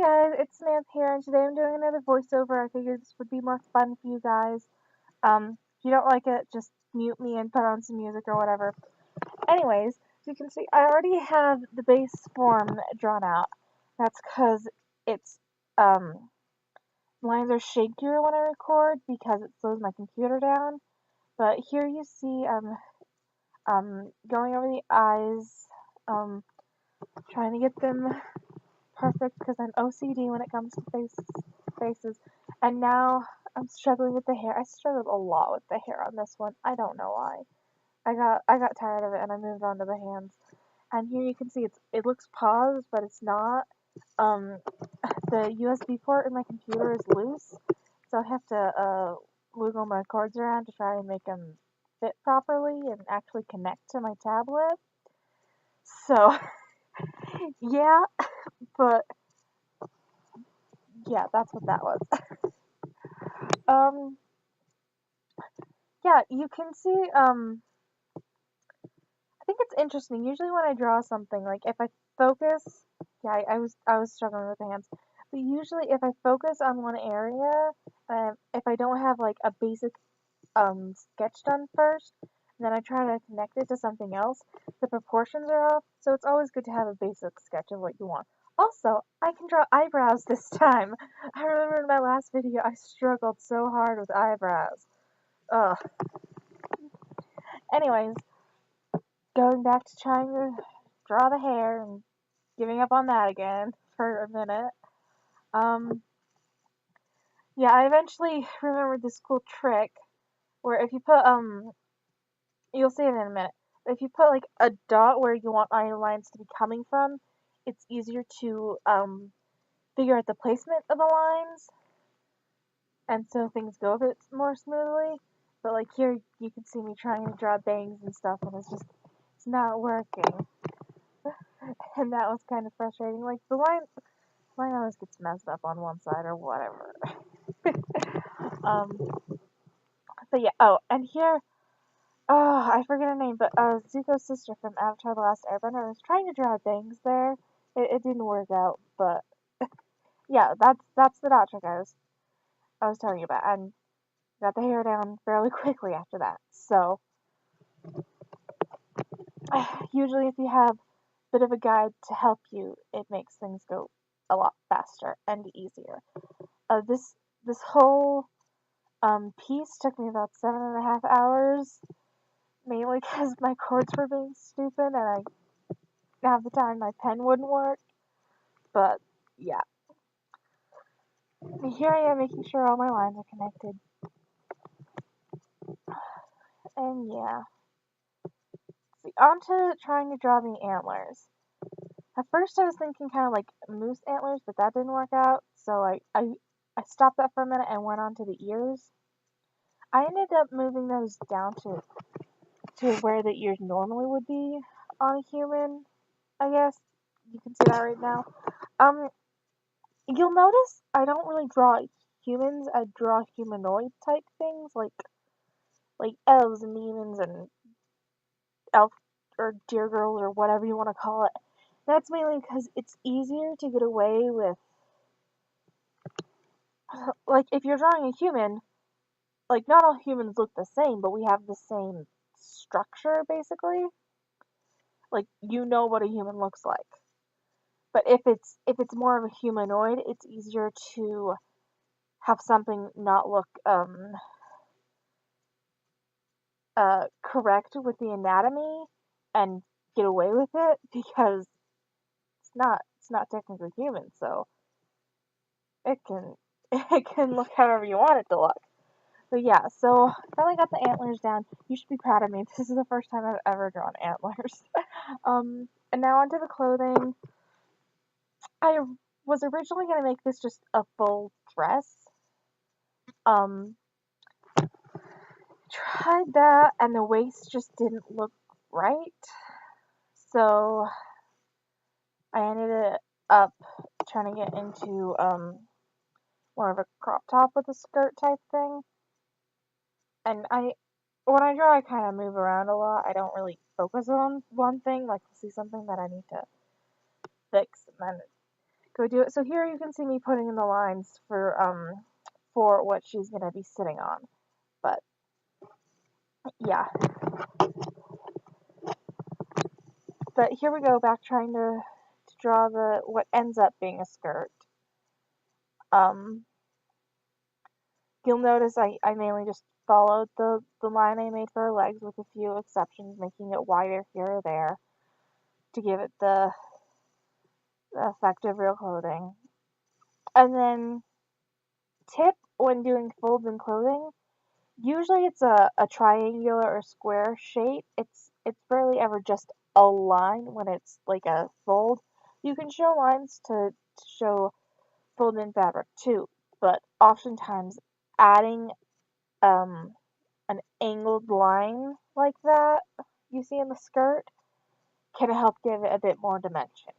guys, it's Samantha here, and today I'm doing another voiceover. I figured this would be more fun for you guys. If you don't like it, just mute me and put on some music or whatever. Anyways, as you can see, I already have the base form drawn out. That's because it's, lines are shakier when I record because it slows my computer down. But here you see, going over the eyes, trying to get them perfect because I'm OCD when it comes to faces. And now I'm struggling with the hair. I struggled a lot with the hair on this one. I don't know why. I got tired of it and I moved on to the hands. And here you can see it looks paused, but it's not. Um, the USB port in my computer is loose, so I have to wiggle my cords around to try and make them fit properly and actually connect to my tablet. So yeah, but yeah, that's what that was. Um, yeah, you can see, I think it's interesting. Usually when I draw something, like if I focus, yeah, I was struggling with the hands. But usually if I focus on one area, if I don't have like a basic sketch done first, and then I try to connect it to something else, the proportions are off. So it's always good to have a basic sketch of what you want. Also, I can draw eyebrows this time. I remember in my last video I struggled so hard with eyebrows. Ugh. Anyways, going back to trying to draw the hair and giving up on that again for a minute. Yeah, I eventually remembered this cool trick where if you put, you'll see it in a minute. If you put like a dot where you want eye lines to be coming from, it's easier to, figure out the placement of the lines, and so things go a bit more smoothly. But like here, you can see me trying to draw bangs and stuff, and it's not working. And that was kind of frustrating. Like the line always gets messed up on one side or whatever. um, but yeah. Oh, and here, oh, I forget her name, but Zuko's sister from Avatar: The Last Airbender was trying to draw bangs there. It didn't work out, but yeah, that's the dot trick I was telling you about, and got the hair down fairly quickly after that. So usually, if you have a bit of a guide to help you, it makes things go a lot faster and easier. This whole piece took me about 7.5 hours, mainly because my cords were being stupid and I half the time my pen wouldn't work. But yeah, here I am making sure all my lines are connected. And yeah, see, on to trying to draw the antlers. At first I was thinking kind of like moose antlers, but that didn't work out, so I stopped that for a minute and went on to the ears. I ended up moving those down to where the ears normally would be on a human, I guess. You can see that right now. You'll notice I don't really draw humans, I draw humanoid type things, like elves and demons and elf or deer girls or whatever you want to call it. That's mainly because it's easier to get away with, like, if you're drawing a human, like, not all humans look the same, but we have the same structure, basically. Like, you know what a human looks like. But if it's more of a humanoid, it's easier to have something not look correct with the anatomy and get away with it because it's not technically human, so it can it can look however you want it to look. But yeah, so finally got the antlers down. You should be proud of me. This is the first time I've ever drawn antlers. And now onto the clothing. I was originally gonna make this just a full dress. Um, Tried that, and the waist just didn't look right. So I ended up trying to get into more of a crop top with a skirt type thing. And when I draw, I kind of move around a lot. I don't really focus on one thing. Like, I'll see something that I need to fix, and then go do it. So here you can see me putting in the lines for what she's gonna be sitting on. But yeah. But here we go, back trying to draw what ends up being a skirt. Um, you'll notice I mainly just followed the line I made for her legs with a few exceptions, making it wider here or there to give it the effect of real clothing. And then tip when doing folds in clothing, usually it's a triangular or square shape. It's rarely ever just a line when it's like a fold. You can show lines to show fold in fabric too, but oftentimes adding um, an angled line like that you see in the skirt can help give it a bit more dimension.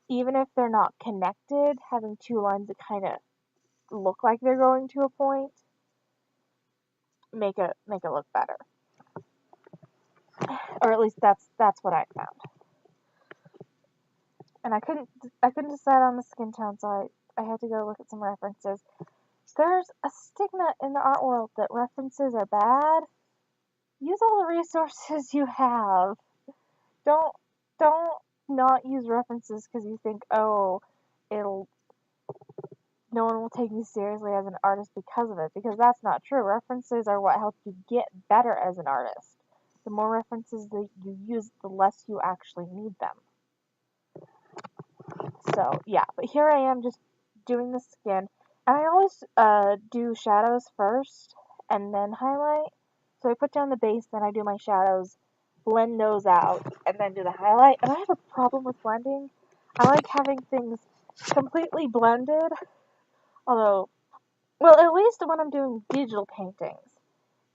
Even if they're not connected, having two lines that kind of look like they're going to a point make it look better. Or at least that's what I found. And I couldn't decide on the skin tone, so I had to go look at some references. There's a stigma in the art world that references are bad. Use all the resources you have. Don't don't not use references because you think, oh, it'll no one will take you seriously as an artist because of it, because that's not true. References are what help you get better as an artist. The more references that you use, the less you actually need them. So yeah, but here I am just doing the skin, and I always do shadows first and then highlight. So I put down the base, then I do my shadows, blend those out, and then do the highlight. And I have a problem with blending. I like having things completely blended, although, well, at least when I'm doing digital paintings.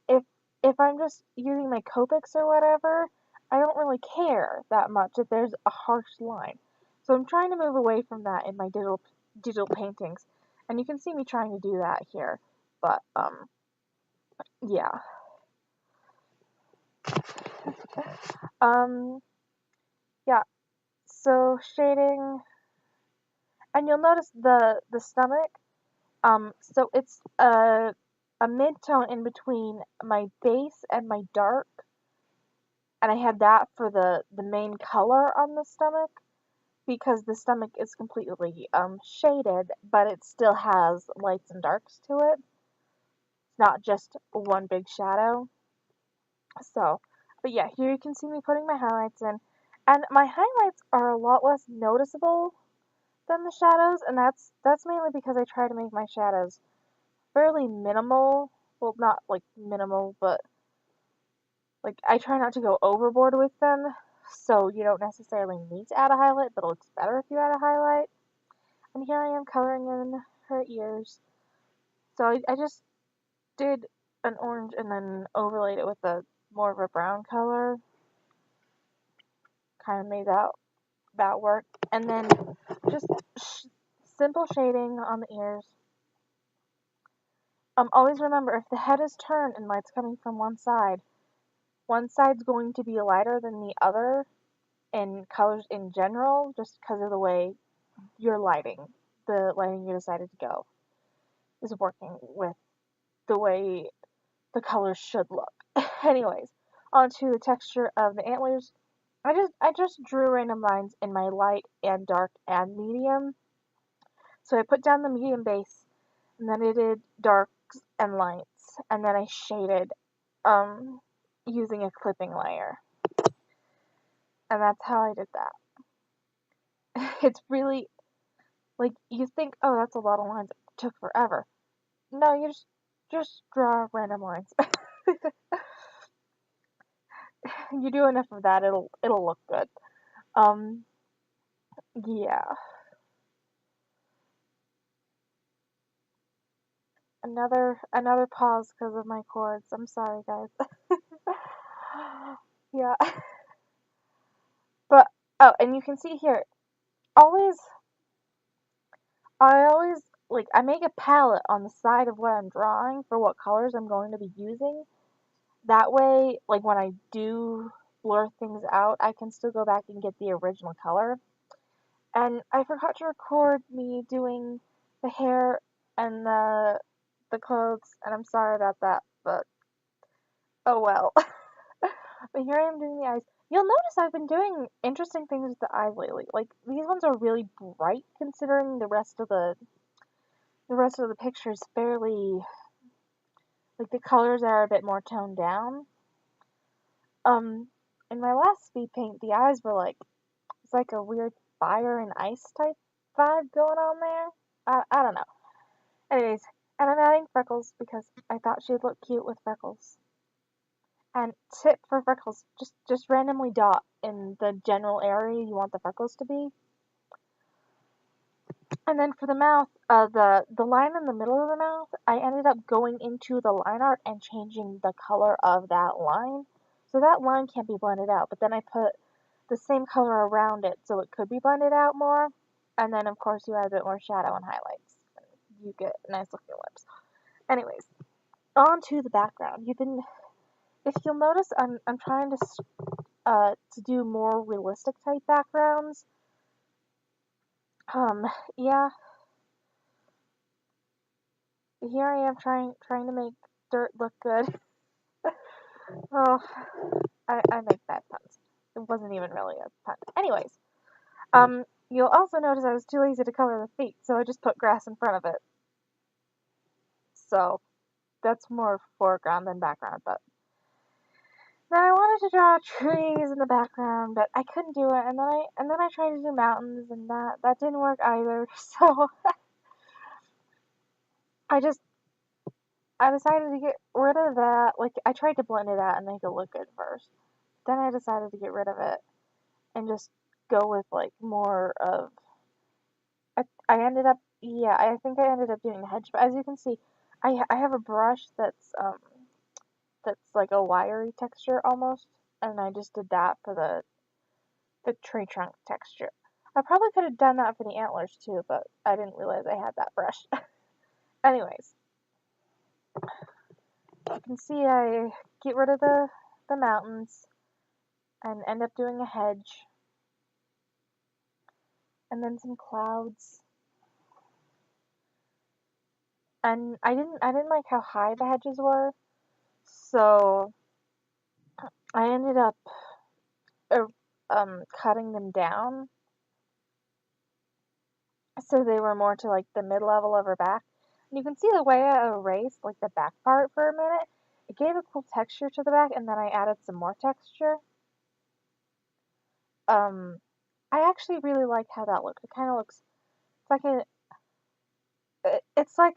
If if I'm just using my Copics or whatever, I don't really care that much if there's a harsh line. So I'm trying to move away from that in my digital paintings, and you can see me trying to do that here. But yeah. Um, yeah. So shading, and you'll notice the stomach. So it's a mid tone in between my base and my dark, and I had that for the main color on the stomach, because the stomach is completely shaded, but it still has lights and darks to it. It's not just one big shadow. So, but yeah, here you can see me putting my highlights in, and my highlights are a lot less noticeable than the shadows, and that's mainly because I try to make my shadows fairly minimal. Well, not like minimal, but like I try not to go overboard with them. So you don't necessarily need to add a highlight, but it looks better if you add a highlight. And here I am coloring in her ears. So I just did an orange and then overlaid it with a more of a brown color. Kind of made that work. And then just simple shading on the ears. Always remember, if the head is turned and light's coming from one side's going to be lighter than the other in colors in general, just because of the way the lighting you decided to go, is working with the way the colors should look. Anyways, onto the texture of the antlers. I just drew random lines in my light and dark and medium. So I put down the medium base, and then I did darks and lights, and then I shaded using a clipping layer. And that's how I did that. It's really, like, you think, oh, that's a lot of lines. It took forever. No, you just draw random lines. You do enough of that, it'll look good. Um, yeah. Another pause because of my cords. I'm sorry, guys. Yeah. But oh, and you can see here, always I always like I make a palette on the side of what I'm drawing for what colors I'm going to be using. That way, like when I do blur things out, I can still go back and get the original color. And I forgot to record me doing the hair and the clothes, and I'm sorry about that, but oh well. But here I am doing the eyes. You'll notice I've been doing interesting things with the eyes lately. Like these ones are really bright considering the rest of the picture is fairly like the colors are a bit more toned down. Um in my last speed paint the eyes were like it's like a weird fire and ice type vibe going on there. I don't know. Anyways, and I'm adding freckles because I thought she'd look cute with freckles. And tip for freckles, just randomly dot in the general area you want the freckles to be. And then for the mouth, the line in the middle of the mouth, I ended up going into the line art and changing the color of that line. So that line can't be blended out, but then I put the same color around it so it could be blended out more. And then of course you add a bit more shadow and highlights. You get nice looking lips. Anyways, on to the background. If you'll notice, I'm trying to do more realistic type backgrounds. Yeah, here I am trying to make dirt look good. Oh, I make bad puns. It wasn't even really a pun. Anyways, you'll also notice I was too lazy to color the feet, so I just put grass in front of it. So that's more foreground than background, but then I wanted to draw trees in the background, but I couldn't do it, and then I tried to do mountains, and that didn't work either. So I just I decided to get rid of that. Like I tried to blend it out and make it look good first. Then I decided to get rid of it and just go with like more of. I ended up yeah I think I ended up doing the hedge, but as you can see, I have a brush that's like a wiry texture almost, and I just did that for the tree trunk texture. I probably could have done that for the antlers too, but I didn't realize I had that brush. Anyways, you can see I get rid of the mountains and end up doing a hedge and then some clouds. And I didn't like how high the hedges were, so I ended up uh, cutting them down so they were more to like the mid level of her back. And you can see the way I erased like the back part for a minute. It gave a cool texture to the back, and then I added some more texture. Um, I actually really like how that looks. It kind of looks it's like